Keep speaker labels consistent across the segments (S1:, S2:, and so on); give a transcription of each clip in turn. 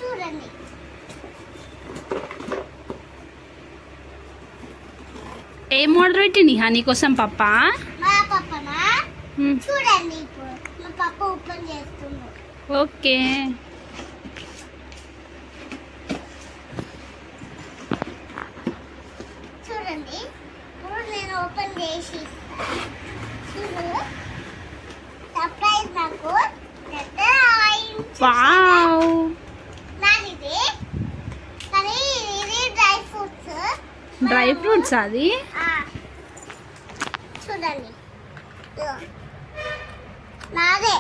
S1: చూడండి.
S2: ఏం ఆర్డర్ పెట్టింది హనీ కోసం పప్పా?
S1: మా పప్పనా చూడండి. ఇప్పుడు మా పప్ప ఓపెన్ చేస్తున్నాడు.
S2: ఓకే.
S1: చూడండి ఇప్పుడు నేను ఓపెన్ చేసి చూడు. సర్ప్రైజ్ నాకు.
S2: వావ్.
S1: నాది కానీ ఇది డ్రై ఫ్రూట్స్.
S2: డ్రై ఫ్రూట్స్ అది?
S1: చూడండి నాదే.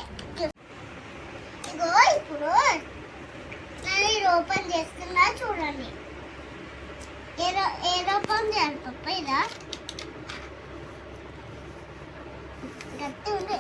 S1: ఇగో ఇప్పుడు నేను ఇది ఓపెన్ చేస్తున్నా చూడండి. ఏదో ఓపెన్ చేయాలి పప్ప. ఇదా గట్టి ఉంది.